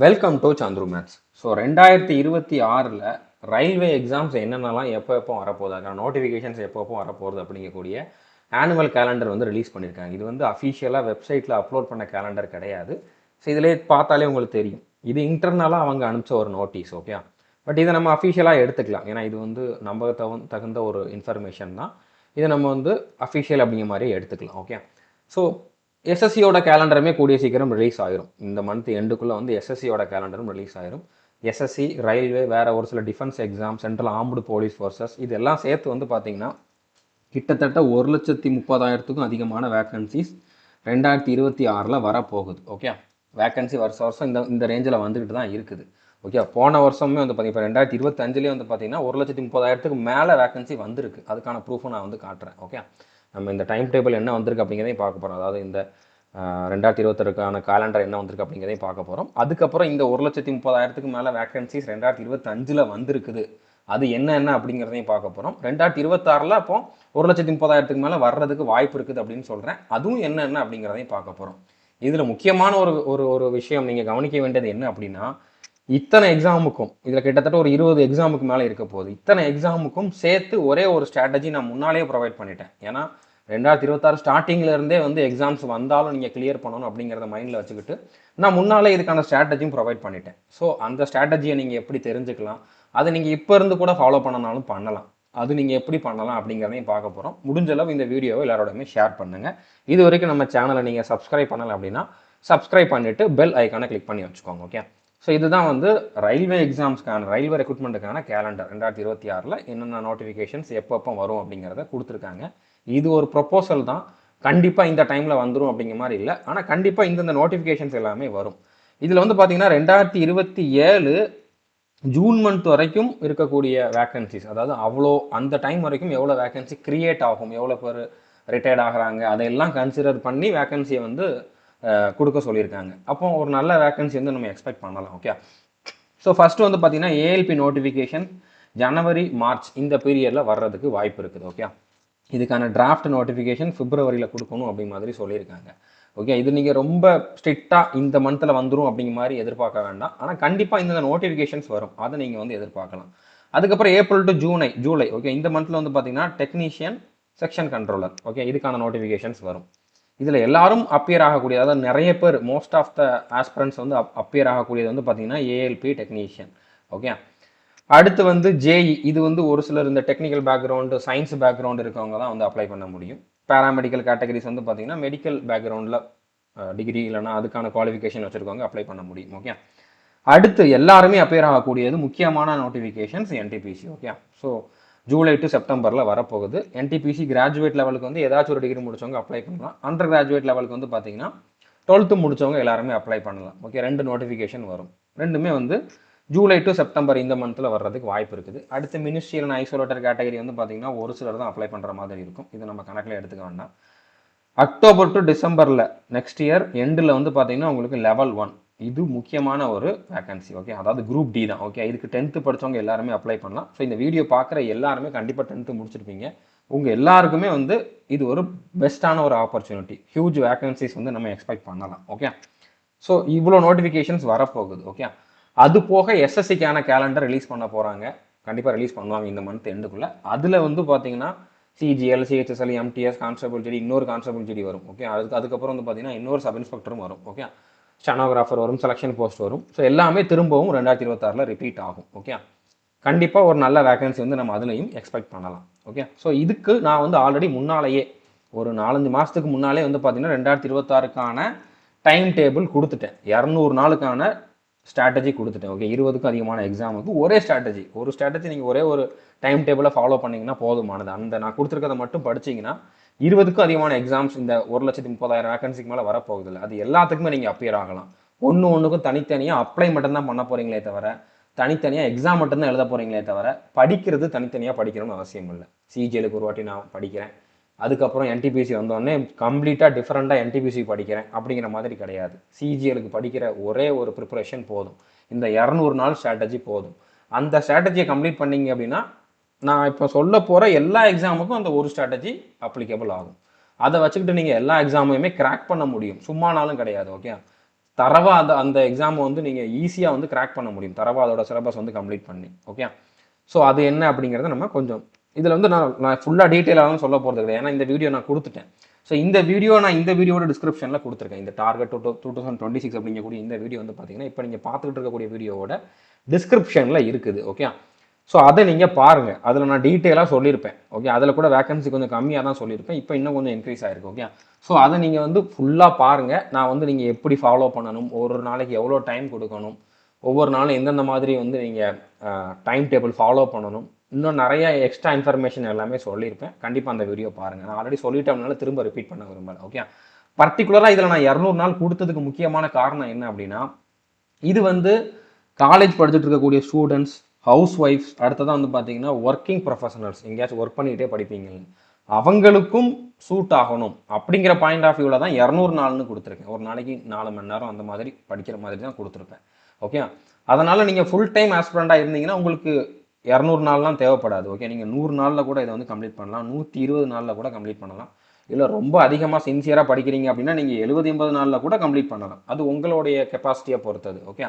Welcome to Chandru maths. So 2026 railway exams என்னென்னலாம் எப்போ வரப்போகுது, அதுக்கான நோட்டிஃபிகேஷன்ஸ் எப்போ வரப்போகுது அப்படிங்கக்கூடிய ஆனுவல் கேலண்டர் வந்து ரிலீஸ் பண்ணியிருக்காங்க. இது வந்து அஃபிஷியலாக வெப்சைட்டில் அப்லோட் பண்ண கேலண்டர் கிடையாது. ஸோ இதிலே பார்த்தாலே உங்களுக்கு தெரியும், இது இன்டர்னலாக அவங்க அனுப்பிச்ச ஒரு நோட்டீஸ். ஓகே, பட் இதை நம்ம அஃபிஷியலாக எடுத்துக்கலாம், ஏன்னா இது வந்து நம்ம தகுந்த ஒரு இன்ஃபர்மேஷன் தான். இதை நம்ம வந்து அஃபிஷியல் அப்படிங்கிற மாதிரி எடுத்துக்கலாம். ஓகே, ஸோ எஸ்எஸ்சியோட கேலண்டருமே கூடிய சீக்கிரம் ரிலீஸ் ஆயிரும். இந்த மந்த் எண்டுக்குள்ளே வந்து எஸ்எஸ்சியோட கேலண்டரும் ரிலீஸ் ஆயிரும். எஸ்எஸ்சி, ரயில்வே, வேறு ஒரு சில defence exam, central armed police forces, இதெல்லாம் சேர்த்து வந்து பார்த்திங்கன்னா கிட்டத்தட்ட 1,30,000க்கும் அதிகமான வேக்கன்சிஸ் 2026 வரப்போகுது. ஓகே, வேக்கன்சி வருஷம் இந்த ரேஞ்சில் வந்துக்கிட்டு தான் இருக்குது. ஓகே, போன வருஷமே வந்து பார்த்தீங்கன்னா இப்போ 2025 வந்து பார்த்தீங்கன்னா 1,30,000க்கு மேலே வேக்கன்சி வந்திருக்கு. அதுக்கான ப்ரூஃபும் நான் வந்து காட்டுறேன். ஓகே, நம்ம இந்த டைம் டேபிள் என்ன வந்திருக்கு அப்படிங்கிறதையும் பார்க்க போகிறோம். அதாவது இந்த 2026க்கான காலண்டர் என்ன வந்திருக்கு அப்படிங்கிறதையும் பார்க்க போகிறோம். அதுக்கப்புறம் இந்த 1,30,000க்கு மேலே வேக்கன்சிஸ் 2025 வந்திருக்குது, அது என்ன அப்படிங்கிறதையும் பார்க்க போகிறோம். 2026 அப்போ 1,30,000க்கு மேலே வர்றதுக்கு வாய்ப்பு இருக்குது அப்படின்னு சொல்கிறேன். அதுவும் என்ன அப்படிங்கிறதையும் பார்க்க போகிறோம். இதில் முக்கியமான ஒரு விஷயம் நீங்கள் கவனிக்க வேண்டியது என்ன அப்படின்னா, இத்தனை எக்ஸாமுக்கும், இதில் கிட்டத்தட்ட ஒரு 20 எக்ஸாமுக்கு மேலே இருக்க போகுது. இத்தனை எக்ஸாமுக்கும் சேர்த்து ஒரே ஒரு ஸ்ட்ராட்டஜி நான் முன்னாலேயே ப்ரொவைட் பண்ணிட்டேன். ஏன்னா 2026 ஸ்டார்டிங்லேருந்தே வந்து எக்ஸாம்ஸ் வந்தாலும் நீங்கள் கிளியர் பண்ணணும் அப்படிங்கிறத மைண்டில் வச்சுக்கிட்டு நான் முன்னாலே இதுக்கான ஸ்ட்ராட்டஜியும் ப்ரொவைட் பண்ணிட்டேன். ஸோ அந்த ஸ்ட்ராட்டஜியை நீங்கள் எப்படி தெரிஞ்சுக்கலாம், அதை நீங்கள் இப்போ இருந்து கூட ஃபாலோ பண்ணனாலும் பண்ணலாம். அது நீங்கள் எப்படி பண்ணலாம் அப்படிங்கிறதையும் பார்க்க போகிறோம். முடிஞ்சளவு இந்த வீடியோவை எல்லாரோடையுமே ஷேர் பண்ணுங்கள். இது வரைக்கும் நம்ம சேனலை நீங்கள் சப்ஸ்கிரைப் பண்ணலை அப்படின்னா சப்ஸ்கிரைப் பண்ணிவிட்டு பெல் ஐக்கானை கிளிக் பண்ணி வச்சுக்கோங்க. ஓகே, ஸோ இதுதான் வந்து ரயில்வே எக்ஸாம்ஸ்க்கான, ரயில்வே ரெக்ரூட்மெண்ட்டுக்கான கேலண்டர் 2026 என்னென்ன நோட்டிஃபிகேஷன்ஸ் எப்போ வரும் அப்படிங்கிறத கொடுத்துருக்காங்க. இது ஒரு ப்ரொப்போசல் தான், கண்டிப்பாக இந்த டைமில் வந்துடும் அப்படிங்கிற மாதிரி இல்லை. ஆனால் கண்டிப்பாக இந்தந்த நோட்டிஃபிகேஷன்ஸ் எல்லாமே வரும். இதில் வந்து பார்த்தீங்கன்னா 2027 ஜூன் மந்த் வரைக்கும் இருக்கக்கூடிய வேக்கன்சிஸ், அதாவது அவ்வளோ அந்த டைம் வரைக்கும் எவ்வளோ வேக்கன்சி கிரியேட் ஆகும், எவ்வளோ பேர் ரிட்டையர்ட் ஆகிறாங்க, அதையெல்லாம் கன்சிடர் பண்ணி வேக்கன்சியை வந்து கொடுக்க சொல்லியிருக்காங்க. அப்போ ஒரு நல்ல வேக்கன்சி வந்து நம்ம எக்ஸ்பெக்ட் பண்ணலாம். ஓகே, ஸோ ஃபஸ்ட்டு வந்து பார்த்தீங்கன்னா ஏஎல்பி நோட்டிஃபிகேஷன் ஜனவரி மார்ச் இந்த பீரியடில் வர்றதுக்கு வாய்ப்பு இருக்குது. ஓகே, இதுக்கான டிராஃப்ட் நோட்டிஃபிகேஷன் பிப்ரவரியில் கொடுக்கணும் அப்படிங்கிற மாதிரி சொல்லியிருக்காங்க. ஓகே, இது நீங்கள் ரொம்ப ஸ்ட்ரிக்டாக இந்த மந்தில் வந்துடும் அப்படிங்கிற மாதிரி எதிர்பார்க்க வேண்டாம். ஆனால் கண்டிப்பாக இந்த நோட்டிஃபிகேஷன்ஸ் வரும், அதை நீங்கள் வந்து எதிர்பார்க்கலாம். அதுக்கப்புறம் ஏப்ரல் டு ஜூலை, ஓகே, இந்த மந்தில் வந்து பார்த்தீங்கன்னா டெக்னீஷியன், செக்ஷன் கண்ட்ரோலர், ஓகே, இதுக்கான நோட்டிஃபிகேஷன்ஸ் வரும். இதில் எல்லாரும் அப்பியர் ஆகக்கூடிய, அதாவது நிறைய பேர், மோஸ்ட் ஆஃப் த ஆஸ்பிரண்ட்ஸ் வந்து அப்பியர் ஆகக்கூடியது வந்து பார்த்தீங்கன்னா ஏஎல்பி டெக்னீஷியன். ஓகே, அடுத்து வந்து ஜேஇ, இது வந்து ஒரு சிலர் இந்த டெக்னிக்கல் பேக்ரவுண்டு, சயின்ஸ் பேக்ரவுண்டு இருக்கவங்க தான் வந்து அப்ளை பண்ண முடியும். பேராமெடிக்கல் கேட்டகரிஸ் வந்து பார்த்தீங்கன்னா மெடிக்கல் பேக்ரவுண்டில் டிகிரி இல்லைனா அதுக்கான குவாலிஃபிகேஷன் வச்சுருக்கவங்க அப்ளை பண்ண முடியும். ஓகே, அடுத்து எல்லாருமே அப்பியர் ஆகக்கூடியது முக்கியமான notifications NTPC. Okay, so July to செப்டம்பரில் வரப்போகுது. என்டிபிசி கிராஜுவேட் லெவலுக்கு வந்து ஏதாச்சும் ஒரு டிகிரி முடிச்சவங்க அப்ளை பண்ணலாம். அண்டர் கிராஜுவேட் லெவலுக்கு வந்து பார்த்தீங்கன்னா 12th முடிச்சவங்க எல்லாருமே அப்ளை பண்ணலாம். ஓகே, 2 நோட்டிஃபிகேஷன் வரும். ரெண்டுமே வந்து ஜூலை டு செப்டம்பர் இந்த மந்தில் வர்றதுக்கு வாய்ப்பு இருக்குது. அடுத்து மினிஸ்ட்ரியல் அண்ட் ஐசோலேட்டர் கேட்டகரி வந்து பார்த்தீங்கன்னா ஒரு சிலர் தான் அப்ளை பண்ணுற மாதிரி இருக்கும். இது நம்ம கணக்கில் எடுத்துக்க வேண்டாம். அக்டோபர் டு டிசம்பரில் நெக்ஸ்ட் இயர் எண்டில் வந்து பார்த்தீங்கன்னா உங்களுக்கு லெவல் 1, இது முக்கியமான ஒரு வேகன்சி. ஓகே, அதாவது குரூப் டி தான். ஓகே, இதுக்கு 10th படித்தவங்க எல்லாருமே அப்ளை பண்ணலாம். ஸோ இந்த வீடியோ பார்க்குற எல்லாருமே கண்டிப்பாக 10th முடிச்சிருப்பீங்க. உங்கள் எல்லாருக்குமே வந்து இது ஒரு பெஸ்ட்டான ஒரு ஆப்பர்ச்சுனிட்டி. ஹியூஜ் வேகன்சிஸ் வந்து நம்ம எக்ஸ்பெக்ட் பண்ணலாம். ஓகே, ஸோ இவ்வளோ நோட்டிஃபிகேஷன்ஸ் வரப்போகுது. ஓகே, அது போக எஸ்எஸ்சிக்கான கேலண்டர் ரிலீஸ் பண்ண போகிறாங்க. கண்டிப்பாக ரிலீஸ் பண்ணுவாங்க இந்த மந்த் எண்டுக்குள்ளே. அதில் வந்து பார்த்தீங்கன்னா CGL, CHSL, MTS, constable GD, இன்னொரு கான்ஸ்டபிள் ஜிடி வரும். ஓகே, அதுக்கப்புறம் வந்து பார்த்தீங்கன்னா இன்னொரு சப் இன்ஸ்பெக்டரும் வரும். ஓகே, ஸ்டெனோகிராஃபர் வரும், செலெக்ஷன் போஸ்ட் வரும். ஸோ எல்லாமே திரும்பவும் 2026 ரிப்பீட் ஆகும். ஓகே, கண்டிப்பாக ஒரு நல்ல வேகன்சி வந்து நம்ம அதுலேயும் எக்ஸ்பெக்ட் பண்ணலாம். ஓகே, ஸோ இதுக்கு நான் வந்து ஆல்ரெடி முன்னாலேயே ஒரு 4-5 மாதத்துக்கு முன்னாலே வந்து பார்த்தீங்கன்னா 2026க்கான டைம் டேபிள் கொடுத்துட்டேன். 200 நாளுக்கான ஸ்ட்ராட்டஜி கொடுத்துட்டேன். ஓகே, 20க்கும் அதிகமான எக்ஸாமுக்கு ஒரே ஸ்ட்ராட்டஜி, ஒரு ஸ்ட்ராட்டஜி நீங்கள் ஒரே ஒரு டைம் டேபிளை ஃபாலோ பண்ணிங்கன்னா போதுமானது. அந்த நான் கொடுத்துருக்கதை மட்டும் படிச்சிங்கன்னா 20க்கும் அதிகமான எக்ஸாம்ஸ் இந்த 1,30,000 வேகன்சிக்கு மேலே வரப்போகுதில்லை, அது எல்லாத்துக்குமே நீங்கள் அப்பியர் ஆகலாம். ஒன்றுக்கும் தனித்தனியாக அப்ளை மட்டும்தான் பண்ண போகிறீங்களே தவிர, தனித்தனியாக எக்ஸாம் மட்டும்தான் எழுத போகிறீங்களே தவிர, படிக்கிறது தனித்தனியாக படிக்கணும்னு அவசியம் இல்லை. சிஜிஎலுக்கு ஒரு வாட்டி நான் படிக்கிறேன், அதுக்கப்புறம் என்டிபிசி வந்தோடனே கம்ப்ளீட்டாக டிஃப்ரெண்ட்டாக என்டிபிசி படிக்கிறேன் அப்படிங்கிற மாதிரி கிடையாது. சிஜிஎலுக்கு படிக்கிற ஒரே ஒரு ப்ரிப்பரேஷன் போதும், இந்த 200 நாள் ஸ்ட்ராட்டஜி போதும். அந்த ஸ்ட்ராட்டஜியை கம்ப்ளீட் பண்ணிங்க அப்படின்னா நான் இப்போ சொல்ல போகிற எல்லா எக்ஸாமுக்கும் அந்த ஒரு ஸ்ட்ராட்டஜி அப்ளிகபிள் ஆகும். அதை வச்சுக்கிட்டு நீங்கள் எல்லா எக்ஸாமையுமே கிராக் பண்ண முடியும், சும்மானாலும் கிடையாது. ஓகே, தரவா அந்த எக்ஸாமை வந்து நீங்கள் ஈஸியாக வந்து கிராக் பண்ண முடியும், தரவா அதோட சிலபஸ் வந்து கம்ப்ளீட் பண்ணி. ஓகே, ஸோ அது என்ன அப்படிங்கிறத நம்ம கொஞ்சம் இதில் வந்து நான் ஃபுல்லாக டீட்டெயிலாகவும் சொல்ல போகிறது கிடையாது, ஏன்னா இந்த வீடியோ நான் கொடுத்துட்டேன். ஸோ இந்த வீடியோட டிஸ்கிரிப்ஷனில் கொடுத்துருக்கேன். இந்த டார்கெட் 2026 அப்படிங்கக்கூடிய இந்த வீடியோ வந்து பார்த்தீங்கன்னா இப்போ நீங்கள் பார்த்துக்கிட்டு இருக்கக்கூடிய வீடியோவோட டிஸ்கிரிப்ஷனில் இருக்குது. ஓகே, ஸோ அதை நீங்கள் பாருங்கள், அதில் நான் டீட்டெயிலாக சொல்லியிருப்பேன். ஓகே, அதில் கூட வேகன்சி கொஞ்சம் கம்மியாக தான் சொல்லியிருப்பேன், இப்போ இன்னும் கொஞ்சம் இன்க்ரீஸ் ஆகிருக்கு. ஓகே, ஸோ அதை நீங்கள் வந்து ஃபுல்லாக பாருங்கள். நான் வந்து நீங்கள் எப்படி ஃபாலோ பண்ணணும், ஒரு நாளைக்கு எவ்வளோ டைம் கொடுக்கணும், ஒவ்வொரு நாளும் எந்தெந்த மாதிரி வந்து நீங்கள் டைம் டேபிள் ஃபாலோ பண்ணணும், இன்னும் நிறைய எக்ஸ்ட்ரா இன்ஃபர்மேஷன் எல்லாமே சொல்லியிருப்பேன். கண்டிப்பாக அந்த வீடியோ பாருங்கள். நான் ஆல்ரெடி சொல்லிட்டோம்னால திரும்ப ரிப்பீட் பண்ண விரும்பலை. ஓகே, பர்டிகுலராக இதில் நான் 200 நாள் கொடுத்ததுக்கு முக்கியமான காரணம் என்ன அப்படின்னா, இது வந்து காலேஜ் படிச்சுட்டு இருக்கக்கூடிய ஸ்டூடெண்ட்ஸ், ஹவுஸ் ஒய்ஃப்ஸ், அடுத்ததான் வந்து பார்த்தீங்கன்னா ஒர்க்கிங் ப்ரொஃபஷனல்ஸ், எங்கேயாச்சும் ஒர்க் பண்ணிக்கிட்டே படிப்பீங்க, அவங்களுக்கும் சூட் ஆகணும் அப்படிங்கிற பாயிண்ட் ஆஃப் வியூவில் தான் 200 நாள்னு கொடுத்துருக்கேன். ஒரு நாளைக்கு 4 மணி நேரம் அந்த மாதிரி படிக்கிற மாதிரி தான் கொடுத்துருப்பேன். ஓகே, அதனால் நீங்கள் ஃபுல் டைம் ஆஸ்பிரண்டாக இருந்தீங்கன்னா உங்களுக்கு 200 நாள்லாம் தேவைப்படாது. ஓகே, நீங்கள் 100 நாளில் கூட இதை வந்து கம்ப்ளீட் பண்ணலாம், 120 நாளில் கூட கம்ப்ளீட் பண்ணலாம். இல்லை ரொம்ப அதிகமாக சின்சியராக படிக்கிறீங்க அப்படின்னா நீங்கள் 70-80 நாளில் கூட கம்ப்ளீட் பண்ணலாம். அது உங்களுடைய கெப்பாசிட்டியை பொறுத்தது. ஓகே,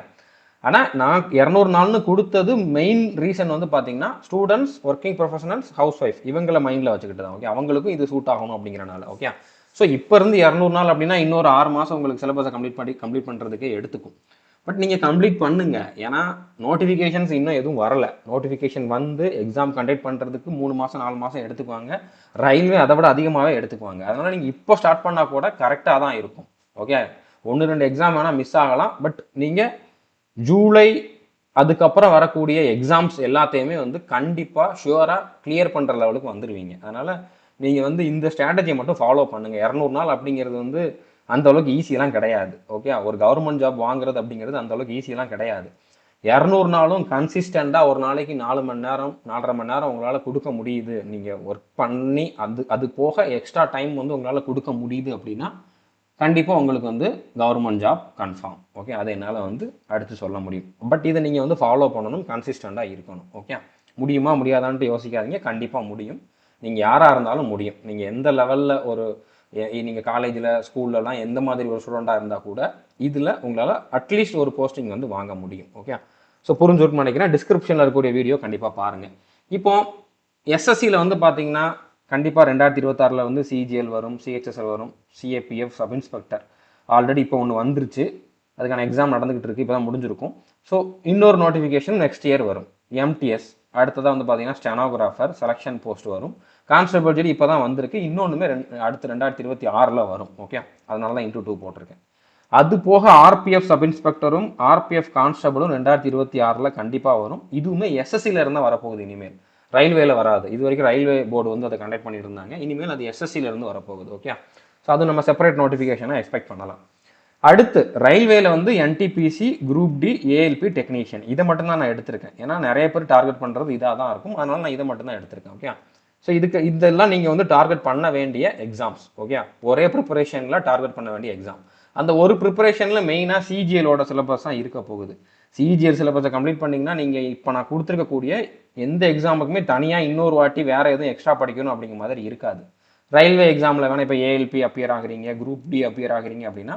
ஆனால் நான் 200 நாள்னு கொடுத்தது மெயின் ரீசன் வந்து பார்த்தீங்கன்னா students, working professionals, house wife, இவங்களை மைண்டில் வச்சுக்கிட்டு தான். ஓகே, அவங்களுக்கும் இது சூட் ஆகணும் அப்படிங்கிறனால. ஓகே, ஸோ இப்போ இருந்து 200 நாள் அப்படின்னா இன்னொரு 6 மாதம் உங்களுக்கு சிலபஸை கம்ப்ளீட் பண்ணுறதுக்கே எடுத்துக்கும். பட் நீங்கள் கம்ப்ளீட் பண்ணுங்க, ஏன்னா நோட்டிஃபிகேஷன்ஸ் இன்னும் எதுவும் வரலை. நோட்டிஃபிகேஷன் வந்து எக்ஸாம் கண்டக்ட் பண்ணுறதுக்கு 3 மாதம் 4 மாதம் எடுத்துக்குவாங்க. ரயில்வே அதை விட அதிகமாகவே எடுத்துக்குவாங்க. அதனால் நீங்கள் இப்போ ஸ்டார்ட் பண்ணால் கூட கரெக்டாக தான் இருக்கும். ஓகே, 1-2 எக்ஸாம் வேணால் மிஸ் ஆகலாம், பட் நீங்கள் ஜூலை அதுக்கப்புறம் வரக்கூடிய எக்ஸாம்ஸ் எல்லாத்தையுமே வந்து கண்டிப்பாக ஷுவராக கிளியர் பண்ணுற லெவலுக்கு வந்துடுவீங்க. அதனால் நீங்கள் வந்து இந்த ஸ்ட்ராட்டஜியை மட்டும் ஃபாலோ பண்ணுங்கள். 200 நாள் அப்படிங்கிறது வந்து அந்த அளவுக்கு ஈஸியெல்லாம் கிடையாது. ஓகே, ஒரு கவர்மெண்ட் ஜாப் வாங்குறது அப்படிங்கிறது அந்த அளவுக்கு ஈஸியெல்லாம் கிடையாது. 200 நாளும் கன்சிஸ்டண்டாக ஒரு நாளைக்கு 4 மணி நேரம் 4.5 மணி நேரம் உங்களால் கொடுக்க முடியுது, நீங்கள் ஒர்க் பண்ணி அது போக எக்ஸ்ட்ரா டைம் வந்து உங்களால் கொடுக்க முடியுது அப்படின்னா கண்டிப்பாக உங்களுக்கு வந்து கவர்மெண்ட் ஜாப் கன்ஃபார்ம். ஓகே, அதை என்னால் வந்து அடுத்து சொல்ல முடியும். பட் இதை நீங்கள் வந்து ஃபாலோ பண்ணணும், கன்சிஸ்டண்டாக இருக்கணும். ஓகே, முடியுமா முடியாதான்ட்டு யோசிக்காதீங்க, கண்டிப்பாக முடியும். நீங்கள் யாராக இருந்தாலும் முடியும். நீங்கள் எந்த லெவலில் நீங்கள் காலேஜில் ஸ்கூல்லலாம் எந்த மாதிரி ஒரு ஸ்டூடெண்ட்டாக இருந்தால் கூட இதில் உங்களால் அட்லீஸ்ட் ஒரு போஸ்டிங் வந்து வாங்க முடியும். ஓகே, ஸோ புரிஞ்சுட்டு நினைக்கிறேன். டிஸ்கிரிப்ஷனில் இருக்கக்கூடிய வீடியோ கண்டிப்பாக பாருங்கள். இப்போ எஸ்எஸ்சியில் வந்து பார்த்தீங்கன்னா கண்டிப்பாக 2026 வந்து சிஜிஎல் வரும், சிஹெச்எஸ்எல் வரும், சிஏபிஎஃப், சப் இன்ஸ்பெக்டர் ஆல்ரெடி இப்போ ஒன்று வந்துருச்சு, அதுக்கான எக்ஸாம் நடந்துகிட்டு இருக்குது, இப்போ தான் முடிஞ்சிருக்கும். ஸோ இன்னொரு நோட்டிஃபிகேஷன் நெக்ஸ்ட் இயர் வரும், எம்டிஎஸ். அடுத்ததாக வந்து பார்த்தீங்கன்னா ஸ்டெனோகிராஃபர் செலெக்ஷன் போஸ்ட் வரும். கான்ஸ்டபிள் ஜெடி இப்போ தான் வந்திருக்கு, இன்னொன்றுமே அடுத்து 2026 வரும். ஓகே, அதனால தான் இன்டூ 2 போட்டிருக்கேன். அது போக ஆர்பிஎஃப் சப் இன்ஸ்பெக்டரும் ஆர்பிஎஃப் கான்ஸ்டபிளும் 2026 கண்டிப்பாக வரும். இதுவுமே எஸ்எஸ்சியில் இருந்தால் வரப்போகுது, இனிமேல் ரயில்வேல வராது. இது வரைக்கும் ரயில்வே போர்டு வந்து அதை கண்டக்ட் பண்ணிட்டு இருந்தாங்க, இனிமேல் அது எஸ்எஸ்சியில் இருந்து வரப்போகுது. ஓகே, ஸோ அது நம்ம செப்பரேட் நோட்டிஃபிகேஷனை எக்ஸ்பெக்ட் பண்ணலாம். அடுத்து ரயில்வேல வந்து NTPC, group D, ALP technician, இதை மட்டும் தான் நான் எடுத்திருக்கேன். ஏன்னா நிறைய பேர் டார்கெட் பண்ணுறது இதாக தான் இருக்கும், அதனால நான் இதை மட்டும் தான் எடுத்திருக்கேன். ஓகே, ஸோ இதெல்லாம் நீங்கள் வந்து டார்கெட் பண்ண வேண்டிய எக்ஸாம்ஸ். ஓகே, ஒரே ப்ரிப்பரேஷனில் டார்கெட் பண்ண வேண்டிய எக்ஸாம். அந்த ஒரு ப்ரிப்பரேஷனில் மெயினாக சிஜிஎலோட சிலபஸ் தான் இருக்க போகுது. சிஜிஎல் சிலபஸை கம்ப்ளீட் பண்ணிங்கன்னா நீங்கள் இப்போ நான் கொடுத்துருக்கக்கூடிய எந்த எக்ஸாமுக்குமே தனியாக இன்னொரு வாட்டி வேறு எதுவும் எக்ஸ்ட்ரா படிக்கணும் அப்படிங்கிற மாதிரி இருக்காது. ரயில்வே எக்ஸாமில் வேணால் இப்போ ஏஎல்பி அப்பியர் ஆகுறீங்க, குரூப் டி அப்பியர் ஆகுறீங்க அப்படின்னா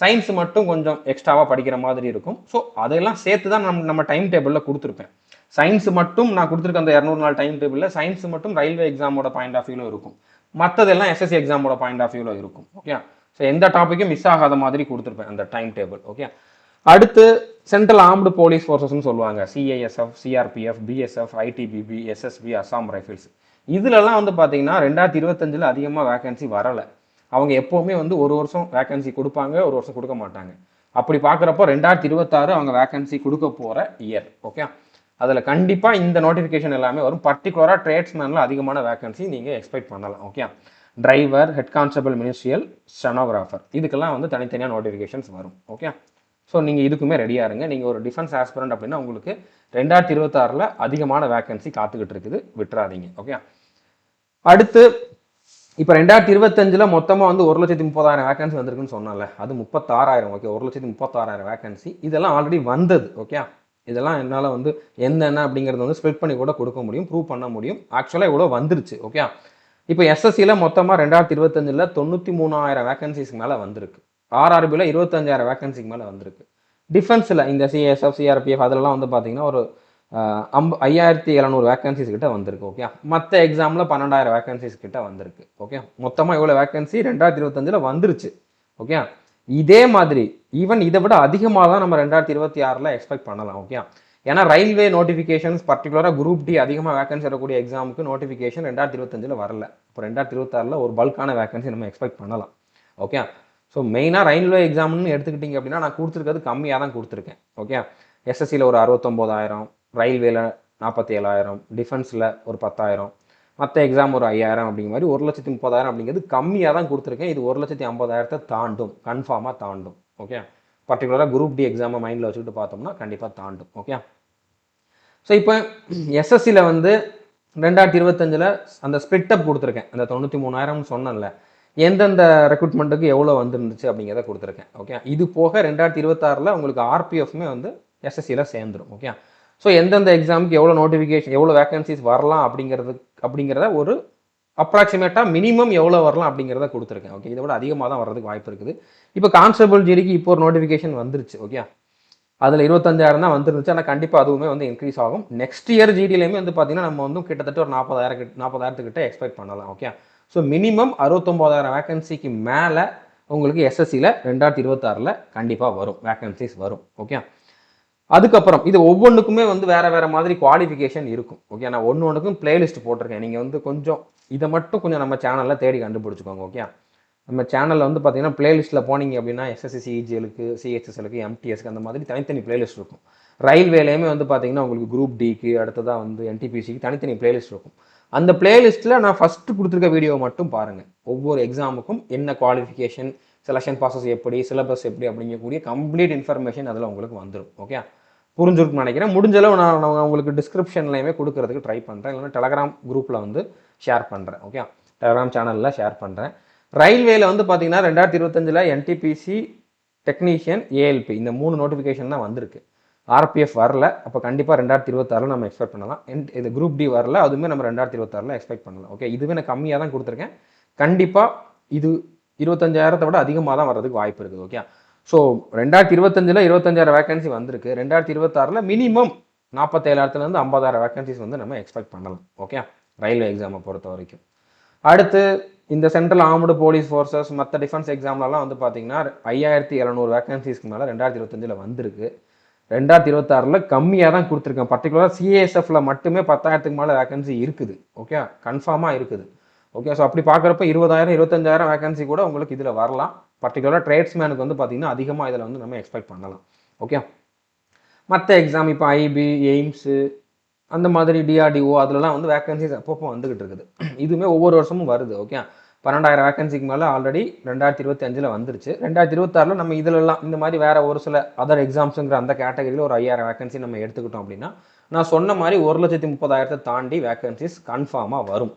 சயின்ஸ் மட்டும் கொஞ்சம் எக்ஸ்ட்ராவாக படிக்கிற மாதிரி இருக்கும். ஸோ அதெல்லாம் சேர்த்து தான் நம்ம டைம் டேபிளில் கொடுத்துருப்பேன். சயின்ஸ் மட்டும் நான் கொடுத்துருக்க அந்த 200 நாள் டைம் டேபிளில் சயின்ஸ் மட்டும் ரயில்வே எக்ஸாமோட பாயிண்ட் ஆஃப் வியூவில் இருக்கும், மற்றதெல்லாம் எஸ்எஸ்சி எக்ஸாமோட பாயிண்ட் ஆஃப் வியூவில் இருக்கும். ஓகே, ஸோ எந்த டாப்பிக்கும் மிஸ் ஆகாத மாதிரி கொடுத்துருப்பேன் அந்த டைம் டேபிள். ஓகே, அடுத்து சென்ட்ரல் ஆர்ம்டு போலீஸ் ஃபோர்ஸஸ்ன்னு சொல்லுவாங்க, CISF, CRPF, BSF, ITBP, SSB, Assam rifles. இதுலலாம் வந்து பார்த்தீங்கன்னா 2025 அதிகமாக வேகன்சி வரலை. அவங்க எப்போவுமே வந்து ஒரு வருஷம் வேகன்சி கொடுப்பாங்க, ஒரு வருஷம் கொடுக்க மாட்டாங்க. அப்படி பார்க்குறப்போ 2026 அவங்க வேகன்சி கொடுக்க போகிற இயர். ஓகே, அதில் கண்டிப்பாக இந்த நோட்டிஃபிகேஷன் எல்லாமே வரும். பர்டிகுலராக ட்ரேட்ஸ்மேனில் அதிகமான வேகன்சி நீங்கள் எக்ஸ்பெக்ட் பண்ணலாம். Okay, driver, head constable, ministerial, stenographer, இதுக்கெல்லாம் வந்து தனித்தனியாக நோட்டிஃபிகேஷன்ஸ் வரும். ஓகே, ஸோ நீங்கள் இதுக்குமே ரெடியாக இருங்க. நீங்கள் ஒரு டிஃபென்ஸ் ஆஸ்பிரண்ட் அப்படின்னா உங்களுக்கு 2026 அதிகமான வேகன்சி காத்துக்கிட்டு இருக்குது, விட்டுறாதீங்க. ஓகே, அடுத்து இப்போ 2025 மொத்தமாக வந்து 1,30,000 வேகன்சி வந்திருக்குன்னு சொன்னால, அது 36,000. ஓகே, 1,36,000 வேகன்சி இதெல்லாம் ஆல்ரெடி வந்தது. ஓகே, இதெல்லாம் என்னால் வந்து என்னென்ன அப்படிங்கிறது வந்து ஸ்ப்ளிட் பண்ணி கூட கொடுக்க முடியும், ப்ரூவ் பண்ண முடியும். ஆக்சுவலாக இவ்வளோ வந்துருச்சு. ஓகே, இப்போ எஸ்எஸ்சியில் மொத்தமாக 2025 93,000 வேகன்சிஸ்க்கு மேலே வந்திருக்கு. ஆர்ஆர்பியில் 25,000 வேகன்சிக்கு மேலே வந்திருக்கு. டிஃபென்ஸில் இந்த சிஎஸ்எஃப் சிஆர்பிஎஃப் அதெல்லாம் வந்து பார்த்தீங்கன்னா ஒரு 5,700 வேகன்சிஸ் கிட்ட வந்திருக்கு. ஓகே, மற்ற எக்ஸாமில் 12,000 வேகன்சிஸ் கிட்ட வந்திருக்கு. ஓகே, மொத்தமாக இவ்வளோ வேகன்சி 2025 வந்துருச்சு. ஓகே, இதே மாதிரி ஈவன் இதை விட அதிகமாக தான் நம்ம 2026 எக்ஸ்பெக்ட் பண்ணலாம். ஓகே, ஏன்னா ரயில்வே நோட்டிஃபிகேஷன்ஸ் பர்டிகுலராக குரூப் டி அதிகமாக வேகன்சி வரக்கூடிய எக்ஸாமுக்கு நோட்டிஃபிகேஷன் 2025 வரல. இப்போ 2026 ஒரு பல்கான வேகன்சி நம்ம எக்ஸ்பெக்ட் பண்ணலாம். ஓகே, ஸோ மெயினாக ரயில்வே எக்ஸாம்னு எடுத்துக்கிட்டிங்க அப்படின்னா நான் கொடுத்துருக்கிறது கம்மியாக தான் கொடுத்துருக்கேன். ஓகே, எஸ்எஸ்சியில் ஒரு 69,000, ரயில்வேல 47,000, டிஃபென்ஸில் ஒரு 10,000, மற்ற எக்ஸாம் ஒரு 5,000 அப்படிங்கிற மாதிரி 1,30,000 அப்படிங்கிறது கம்மியாக தான் கொடுத்துருக்கேன். இது 1,50,000 தாண்டும், கன்ஃபார்மாக தாண்டும். ஓகே, பர்டிகுலராக குரூப் டி எக்ஸாமை மைண்டில் வச்சுக்கிட்டு பார்த்தோம்னா கண்டிப்பாக தாண்டும். ஓகே, ஸோ இப்போ எஸ்எஸ்சியில் வந்து 2025 அந்த ஸ்பிளிட் அப் கொடுத்துருக்கேன். அந்த 93,000 சொன்னேன்ல, எந்தெந்த ரெக்ரூட்மெண்ட்டுக்கு எவ்வளோ வந்துருந்துச்சு அப்படிங்கிறத கொடுத்துருக்கேன். ஓகே, இது போக 2026 உங்களுக்கு ஆர்பிஎஃப்மே வந்து எஸ்எஸ்சியில் சேர்ந்துடும். ஓகே, ஸோ எந்தெந்த எக்ஸாமுக்கு எவ்வளோ நோட்டிஃபிகேஷன் எவ்வளோ வேகன்சிஸ் வரலாம் அப்படிங்கிறத ஒரு அப்ராக்சிமேட்டாக மினிமம் எவ்வளோ வரலாம் அப்படிங்கிறத கொடுத்துருக்கேன். ஓகே, இதை விட அதிகமாக தான் வர்றதுக்கு வாய்ப்பு இருக்குது. இப்போ கான்ஸ்டபிள் ஜிடிக்கு இப்போ ஒரு நோட்டிஃபிகேஷன் வந்துருச்சு. ஓகே, அதில் 25,000 தான் வந்துருந்துச்சு. ஆனால் கண்டிப்பாக அதுவுமே வந்து இன்க்ரீஸ் ஆகும். நெக்ஸ்ட் இயர் ஜிடிலையுமே வந்து பார்த்தீங்கன்னா நம்ம வந்து கிட்டத்தட்ட ஒரு 40,000 எக்ஸ்பெக்ட் பண்ணலாம். ஓகே, ஸோ மினிமம் 69,000 வேகன்சிக்கு மேலே உங்களுக்கு எஸ்எஸ்சியில் 2026 கண்டிப்பாக வரும், வேகன்சிஸ் வரும். ஓகே, அதுக்கப்புறம் இது ஒவ்வொன்றுக்குமே வந்து வேறு மாதிரி குவாலிஃபிகேஷன் இருக்கும். ஓகே, நான் ஒன்றுக்கும் பிளேலிஸ்ட் போட்டிருக்கேன். நீங்கள் வந்து கொஞ்சம் இதை மட்டும் கொஞ்சம் நம்ம சேனலில் தேடி கண்டுபிடிச்சிக்கோங்க. ஓகே, நம்ம சேனலில் வந்து பார்த்தீங்கன்னா பிளேலிஸ்ட்டில் போனீங்க அப்படின்னா எஸ்எஸ்சி சிஇஜிஎலுக்கு, சிஹெச்எஸ்எலுக்கு, எம்டிஎஸ்க்கு அந்த மாதிரி தனித்தனி பிளேலிஸ்ட் இருக்கும். ரயில்வேலையுமே வந்து பார்த்தீங்கன்னா உங்களுக்கு குரூப் டிக்கு அடுத்ததாக வந்து என்டிபிசிக்கு தனித்தனி பிளேலிஸ்ட் இருக்கும். அந்த பிளேலிஸ்ட்டில் நான் ஃபஸ்ட்டு கொடுத்துருக்க வீடியோவை மட்டும் பாருங்கள். ஒவ்வொரு எக்ஸாமுக்கும் என்ன குவாலிஃபிகேஷன், செலெக்ஷன் ப்ராசஸ் எப்படி, சிலபஸ் எப்படி அப்படிங்கக்கூடிய கம்ப்ளீட் இன்ஃபர்மேஷன் அதில் உங்களுக்கு வந்துடும். ஓகே, புரிஞ்சிருக்குன்னு நினைக்கிறேன். முடிஞ்சளவு நான் உங்களுக்கு டிஸ்கிரிப்ஷன்லையுமே கொடுக்கறதுக்கு ட்ரை பண்ணுறேன், இல்லைன்னா டெலகிராம் குரூப்பில் வந்து ஷேர் பண்ணுறேன். ஓகே, டெலகிராம் சேனலில் ஷேர் பண்ணுறேன். ரயில்வேல வந்து பார்த்தீங்கன்னா 2025 என்டிபிசி, டெக்னீஷியன், ஏஎல்பி இந்த 3 நோட்டிஃபிகேஷன் தான் வந்திருக்கு. ஆர்பிஎஃப் வரல. அப்போ கண்டிப்பாக 2026 நம்ம எக்ஸ்பெக்ட் பண்ணலாம். இது குரூப் டி வரல, அதுவுமே நம்ம 2026 எக்ஸ்பெக்ட் பண்ணலாம். ஓகே, இதுவே நான் கம்மியாக தான் கொடுத்துருக்கேன். கண்டிப்பாக இது 25,000 விட அதிகமாக தான் வர்றதுக்கு வாய்ப்பு இருக்குது. ஓகே, ஸோ 2025 25,000 வேகன்சி வந்திருக்கு. 2026 மினிமம் 47,000 50,000 வேகன்சிஸ் வந்து நம்ம எக்ஸ்பெக்ட் பண்ணலாம். ஓகே, ரயில்வே எக்ஸாமை பொறுத்த வரைக்கும். அடுத்து இந்த சென்ட்ரல் ஆர்ம்டு போலீஸ் ஃபோர்ஸஸ் மற்ற டிஃபென்ஸ் எக்ஸாம்லலாம் வந்து பார்த்தீங்கன்னா 5,700 வேகன்சிஸ்க்கு மேலே 2025 வந்திருக்கு. 2026 கம்மியாக தான் கொடுத்துருக்கேன். பர்டிகுலராக சிஏஎஸ்எஃப்ல மட்டுமே 10,000க்கு மேலே வேகன்சி இருக்குது. ஓகே, கன்ஃபார்மாக இருக்குது. ஓகே, ஸோ அப்படி பார்க்குறப்ப 20,000 25,000 வேகன்சி கூட உங்களுக்கு இதில் வரலாம். பர்டிகுலராக ட்ரேட்ஸ்மேனுக்கு வந்து பார்த்தீங்கன்னா அதிகமாக இதில் வந்து நம்ம எக்ஸ்பெக்ட் பண்ணலாம். ஓகே, மற்ற எக்ஸாம் இப்போ ஐபி, எய்ம்ஸு அந்த மாதிரி டிஆர்டிஓ அதிலலாம் வந்து வேகன்சிஸ் அப்பப்போ வந்துகிட்டு இருக்குது. இதுவுமே ஒவ்வொரு வருஷமும் வருது. ஓகே, 12,000 வேகன்சிக்கு மேலே ஆல்ரெடி 2025 வந்துருச்சு. 2026 நம்ம இதிலெல்லாம் இந்த மாதிரி வேறு ஒரு சில அதர் எக்ஸாம்ஸுங்கிற அந்த கேட்டகரியில் ஒரு 5,000 வேகன்சி நம்ம எடுத்துக்கிட்டோம் அப்படின்னா நான் சொன்ன மாதிரி 1,30,000 தாண்டி வேகன்சிஸ் கன்ஃபார்மாக வரும்.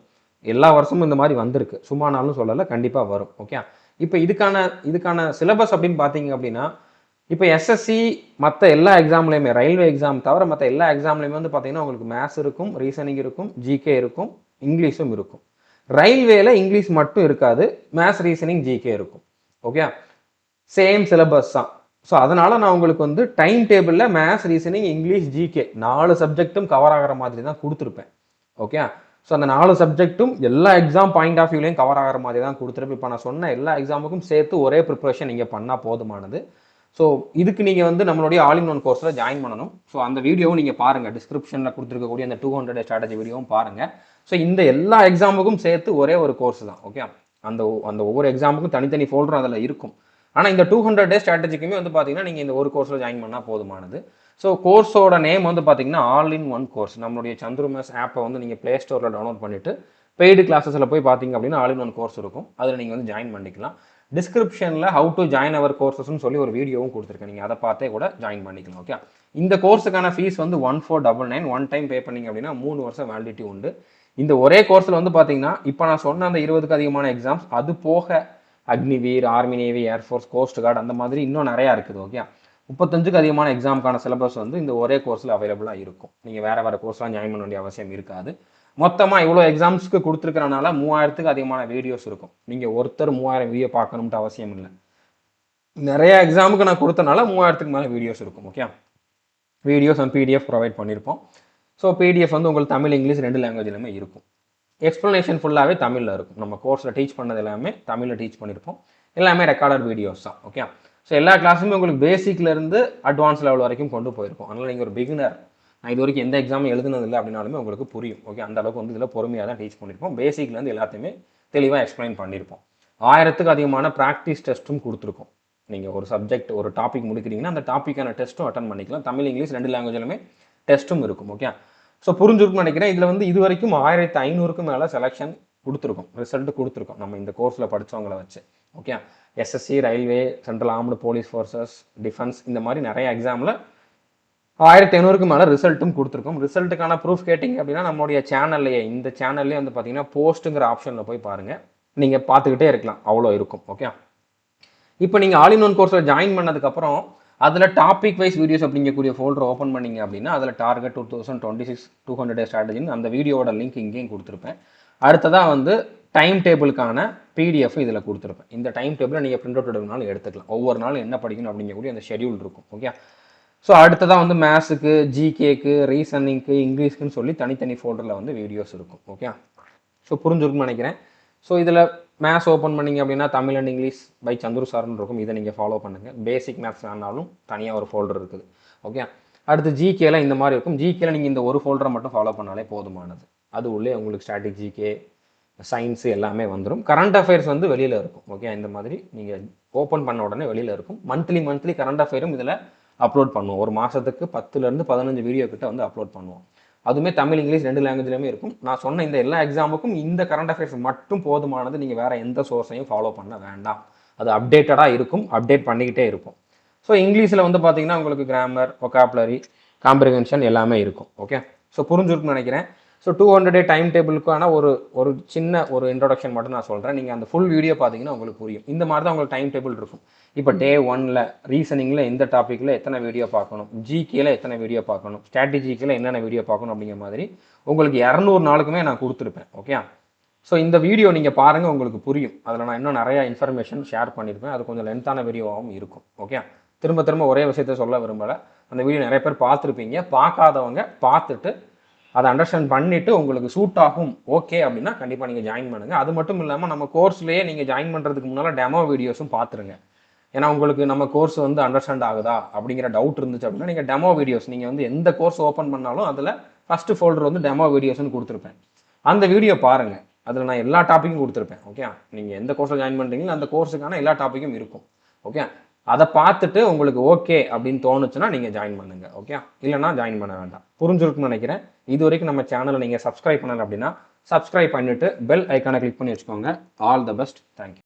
எல்லா வருஷமும் இந்த மாதிரி வந்திருக்கு, சும்மானாலும் சொல்லலை, கண்டிப்பாக வரும். ஓகே, இப்போ இதுக்கான சிலபஸ் அப்படின்னு பார்த்தீங்க அப்படின்னா இப்போ எஸ்எஸ்சி மற்ற எல்லா எக்ஸாம்லையுமே ரயில்வே எக்ஸாம் தவிர மற்ற எல்லா எக்ஸாம்லையுமே வந்து பார்த்தீங்கன்னா உங்களுக்கு மேத்ஸ் இருக்கும், ரீசனிங் இருக்கும், ஜிகே இருக்கும், இங்கிலீஷும் இருக்கும். ரயில்வேல இங்கிலீஷ் மட்டும் இருக்காது, மேத்ஸ், ரீசனிங், ஜிகே இருக்கும். ஓகே, சேம் சிலபஸ் தான். ஸோ அதனால நான் உங்களுக்கு வந்து டைம் டேபிளில் மேத்ஸ், ரீசனிங், இங்கிலீஷ், ஜிகே 4 சப்ஜெக்ட்டும் கவர் ஆகிற மாதிரி தான் கொடுத்துருப்பேன். ஓகே, ஸோ அந்த 4 சப்ஜெக்ட்டும் எல்லா எக்ஸாம் பாயிண்ட் ஆஃப் வியூலையும் கவர் ஆகிற மாதிரி தான் கொடுத்துருப்பேன். இப்போ நான் சொன்ன எல்லா எக்ஸாமுக்கும் சேர்த்து ஒரே ப்ரிப்பரேஷன் நீங்கள் பண்ணால் போதுமானது. ஸோ இதுக்கு நீங்கள் வந்து நம்மளுடைய ஆல் இன் ஒன் கோர்ஸில் ஜாயின் பண்ணணும். ஸோ அந்த வீடியோவும் நீங்கள் பாருங்கள், டிஸ்கிரிப்ஷனில் கொடுத்துருக்கக்கூடிய அந்த 200 ஸ்ட்ராட்டஜி வீடியோவும் பாருங்கள். ஸோ இந்த எல்லா எக்ஸாமுக்கும் சேர்த்து ஒரே ஒரு கோர்ஸ் தான். ஓகே, அந்த ஒவ்வொரு எக்ஸாமுக்கும் தனித்தனி ஃபோல்டரும் அதில் இருக்கும். ஆனால் இந்த 200 டே ஸ்ட்ராட்டஜிக்குமே வந்து பார்த்தீங்கன்னா நீங்கள் இந்த ஒரு கோர்ஸில் ஜாயின் பண்ணால் போதுமானது. ஸோ கோர்ஸோட நேம் வந்து பார்த்தீங்கன்னா ஆல் இன் ஒன் கோர்ஸ். நம்மளுடைய சந்துருமஸ் ஆப்பை வந்து நீங்கள் ப்ளே ஸ்டோரில் டவுன்லோட் பண்ணிவிட்டு பெய்டு கிளாஸஸில் போய் பார்த்தீங்க அப்படின்னா ஆல் இன் ஒன் கோர்ஸ் இருக்கும். அதில் நீங்கள் வந்து ஜாயின் பண்ணிக்கலாம். டிஸ்கிரிப்ஷனில் ஹவு டு ஜாயின் அவர் கோர்சஸ்ன்னு சொல்லி ஒரு வீடியோவும் கொடுத்துருக்கேன், நீங்கள் அதை பார்த்தே கூட ஜாயின் பண்ணிக்கலாம். ஓகே, இந்த கோர்ஸுக்கான ஃபீஸ் வந்து 1499 ஒன் டைம் பே பண்ணிங்க அப்படின்னா 3 வருஷம் வேலிடிட்டி உண்டு. இந்த ஒரே கோர்ஸில் வந்து பார்த்தீங்கன்னா இப்போ நான் சொன்ன அந்த 20க்கு அதிகமான எக்ஸாம்ஸ் அது போக Agniveer, army, navy, air force, cost card அந்த மாதிரி இன்னும் நிறையா இருக்குது. ஓகே, 35க்கு அதிகமான எக்ஸாமுக்கான சிலபஸ் வந்து இந்த ஒரே கோர்ஸில் அவைலபிளாக இருக்கும். நீங்கள் வேறு கோர்ஸ்லாம் ஜாயின் பண்ண வேண்டிய அவசியம் இருக்காது. மொத்தமாக இவ்வளோ எக்ஸாம்ஸ்க்கு கொடுத்துருக்கறனால 3000க்கு அதிகமான வீடியோஸ் இருக்கும். நீங்கள் ஒருத்தர் 3000 வீடியோ பார்க்கணும்ட்டு அவசியம் இல்லை. நிறைய எக்ஸாமுக்கு நான் கொடுத்தனால 3000க்கு மேலே வீடியோஸ் இருக்கும். Okay, videos and PDF provide பண்ணியிருப்போம். ஸோ பிடிஎஃப் வந்து உங்களுக்கு தமிழ் இங்கிலீஷ் 2 லாங்குவேஜ்லையுமே இருக்கும். எக்ஸ்ப்ளனேஷன் ஃபுல்லாகவே தமிழில் இருக்கும். நம்ம கோர்ஸில் டீச் பண்ணது எல்லாமே தமிழில் டீச் பண்ணியிருப்போம். எல்லாமே ரெக்கார்டட் வீடியோஸ் தான். ஓகே, ஸோ எல்லா கிளாஸுமே உங்களுக்கு பேசிக்லேருந்து அட்வான்ஸ் லெவல் வரைக்கும் கொண்டு போயிருக்கும். அதனால் நீங்கள் ஒரு பிகினர், நான் இது வரைக்கும் எந்த எக்ஸாமும் எழுதுனதில்லை அப்படின்னாலுமே உங்களுக்கு புரியும். ஓகே, அந்த அளவுக்கு வந்து இதில் பொறுமையாக தான் டீச் பண்ணியிருப்போம். பேசிக்லேருந்து எல்லாத்தையுமே தெளிவாக எக்ஸ்பிளைன் பண்ணியிருப்போம். 1000க்கு அதிகமான ப்ராக்டிஸ் டெஸ்ட்டும் கொடுத்துருக்கோம். நீங்கள் ஒரு சப்ஜெக்ட் ஒரு டாபிக் முடிக்கிறீங்கன்னா அந்த டாப்பிக்கான டெஸ்ட்டும் அட்டன் பண்ணிக்கலாம். தமிழ் இங்கிலீஷ் 2 லாங்குவேஜ்லையுமே டெஸ்ட்டும் இருக்கும். ஓகே, ஸோ புரிஞ்சிருக்குன்னு நினைக்கிறேன். இதில் வந்து இது வரைக்கும் 1500க்கு மேலே செலெக்ஷன் கொடுத்துருக்கோம், ரிசல்ட் கொடுத்துருக்கோம் நம்ம இந்த கோர்ஸில் படித்தவங்களை வச்சு. Okay, SSC, railway, central armed police forces, defence, இந்த மாதிரி நிறைய எக்ஸாமில் 1500க்கு மேலே ரிசல்ட்டும் கொடுத்துருக்கோம். ரிசல்ட்டுக்கான ப்ரூஃப் கேட்டிங்க அப்படின்னா நம்மளுடைய சேனல்லையே, இந்த சேனல்லே வந்து பார்த்தீங்கன்னா போஸ்ட்டுங்கிற ஆப்ஷனில் போய் பாருங்கள், நீங்கள் பார்த்துக்கிட்டே இருக்கலாம், அவ்வளோ இருக்கும். ஓகே, இப்போ நீங்கள் ஆல் இன் ஒன் கோர்ஸில் ஜாயின் பண்ணதுக்கப்புறம் அதில் டாபிக் வைஸ் வீடியோஸ் அப்படிங்கக்கூடிய ஃபோல்டர் ஓப்பன் பண்ணிங்க அப்படின்னா அதில் டார்கெட் 2026 200 டே ஸ்ட்ராட்டஜின்னு அந்த வீடியோட லிங்க் இங்கேயும் கொடுத்துருப்பேன். அடுத்ததாக வந்து டைம் டேபிளுக்கான பிடிஎஃப் இதில் கொடுத்துருப்பேன். இந்த டைம் டேபிளை நீங்கள் பிரிண்ட் அவுட் எடுக்கனாலும் எடுத்துக்கலாம். ஒவ்வொரு நாளும் என்ன படிக்கணும் அப்படிங்கக்கூடிய அந்த ஷெடியூல் இருக்கும். ஓகே, ஸோ அடுத்ததாக வந்து மேத்ஸுக்கு, ஜிகேக்கு, ரீசனிங்க்கு, இங்கிலீஷ்க்குன்னு சொல்லி தனித்தனி ஃபோல்டரில் வந்து வீடியோஸ் இருக்கும். ஓகே, ஸோ புரிஞ்சுருக்குன்னு நினைக்கிறேன். ஸோ இதில் மேத்ஸ் ஓப்பன் பண்ணிங்க அப்படின்னா Tamil and English by Chandru சார்னு இருக்கும். இதை நீங்கள் ஃபாலோ பண்ணுங்கள். பேசிக் மேத்ஸ் வேணாலும் தனியாக ஒரு ஃபோல்டர் இருக்குது. ஓகே, அடுத்து ஜிகேல இந்த மாதிரி இருக்கும். ஜிகேல நீங்கள் இந்த ஒரு ஃபோல்டரை மட்டும் ஃபாலோ பண்ணாலே போதுமானது. அது உள்ளே உங்களுக்கு ஸ்டாட்டிக் ஜிகே, சயின்ஸு எல்லாமே வந்துடும். கரண்ட் அஃபேர்ஸ் வந்து வெளியில் இருக்கும். ஓகே, இந்த மாதிரி நீங்கள் ஓப்பன் பண்ண உடனே வெளியில் இருக்கும். மந்த்லி கரண்ட் அஃபேரும் இதில் அப்லோட் பண்ணுவோம். ஒரு மாதத்துக்கு 10லேருந்து 15 வீடியோ கிட்ட வந்து அப்லோட் பண்ணுவோம். அதுவுமே தமிழ் இங்கிலீஷ் 2 லாங்குவேஜ்லையுமே இருக்கும். நான் சொன்ன இந்த எல்லா எக்ஸாமுக்கும் இந்த கரண்ட் அஃபேர்ஸ் மட்டும் போதுமானது. நீங்கள் வேறு எந்த சோர்ஸையும் ஃபாலோ பண்ண வேண்டாம். அது அப்டேட்டடாக இருக்கும், அப்டேட் பண்ணிக்கிட்டே இருக்கும். ஸோ இங்கிலீஷில் வந்து பார்த்தீங்கன்னா உங்களுக்கு கிராமர், ஒகாபுலரி, காம்ப்ரிஹென்ஷன் எல்லாமே இருக்கும். ஓகே, ஸோ புரிஞ்சுருக்குன்னு நினைக்கிறேன். ஸோ 200 டே டைம் டேபிளுக்கான ஒரு சின்ன ஒரு இன்ட்ரோடக்ஷன் மட்டும் நான் சொல்கிறேன். நீங்கள் அந்த ஃபுல் வீடியோ பார்த்தீங்கன்னா உங்களுக்கு புரியும். இந்த மாதிரி தான் உங்களுக்கு டைம் டேபிள் இருக்கும். இப்போ டே 1ல் ரீசனிங்கில் எந்த டாப்பிக்கில் எத்தனை வீடியோ பார்க்கணும், ஜிகேல எத்தனை வீடியோ பார்க்கணும், ஸ்ட்ராட்டஜிக்கில் என்னென்ன வீடியோ பார்க்கணும் அப்படிங்கிற மாதிரி உங்களுக்கு 200 நாளுக்குமே நான் கொடுத்துருப்பேன். ஓகே, ஸோ இந்த வீடியோ நீங்கள் பாருங்கள், உங்களுக்கு புரியும். அதில் நான் இன்னும் நிறையா இன்ஃபர்மேஷன் ஷேர் பண்ணியிருப்பேன். அது கொஞ்சம் லென்த்தான வீடியோவாகவும் இருக்கும். ஓகே, திரும்ப ஒரே விஷயத்த சொல்ல விரும்பலை. அந்த வீடியோ நிறைய பேர் பார்த்துருப்பீங்க. பார்க்காதவங்க பார்த்துட்டு அதை அண்டர்ஸ்டாண்ட் பண்ணிவிட்டு உங்களுக்கு சூட் ஆகும் ஓகே அப்படின்னா கண்டிப்பாக நீங்கள் ஜாயின் பண்ணுங்கள். அது மட்டும் இல்லாமல் நம்ம கோர்ஸ்லேயே நீங்கள் ஜாயின் பண்ணுறதுக்கு முன்னால் டெமோ வீடியோஸும் பார்த்துருங்க. ஏன்னா உங்களுக்கு நம்ம கோர்ஸ் வந்து அண்டர்ஸ்டாண்ட் ஆகுதா அப்படிங்கிற டவுட் இருந்துச்சு அப்படின்னா நீங்கள் டெமோ வீடியோஸ், நீங்கள் வந்து எந்த கோர்ஸ் ஓப்பன் பண்ணாலும் அதில் ஃபஸ்ட்டு ஃபோல்டர் வந்து டெமோ வீடியோஸ்னு கொடுத்துருப்பேன். அந்த வீடியோ பாருங்கள். அதில் நான் எல்லா டாப்பிக்கும் கொடுத்துருப்பேன். ஓகே, நீங்கள் எந்த கோர்ஸில் ஜாயின் பண்ணுறீங்களோ அந்த கோர்ஸுக்கான எல்லா டாப்பிக்கும் இருக்கும். ஓகே, அதை பார்த்துட்டு உங்களுக்கு ஓகே அப்படின்னு தோணுச்சுன்னா நீங்கள் ஜாயின் பண்ணுங்க. ஓகே, இல்லைனா ஜாயின் பண்ண வேண்டாம். புரிஞ்சிருக்குன்னு நினைக்கிறேன். இது வரைக்கும் நம்ம சேனலை நீங்கள் சப்ஸ்கிரைப் பண்ணல அப்படின்னா சப்ஸ்கிரைப் பண்ணிவிட்டு பெல் ஐக்கானை கிளிக் பண்ணி வச்சுக்கோங்க. All the best. தேங்க்யூ.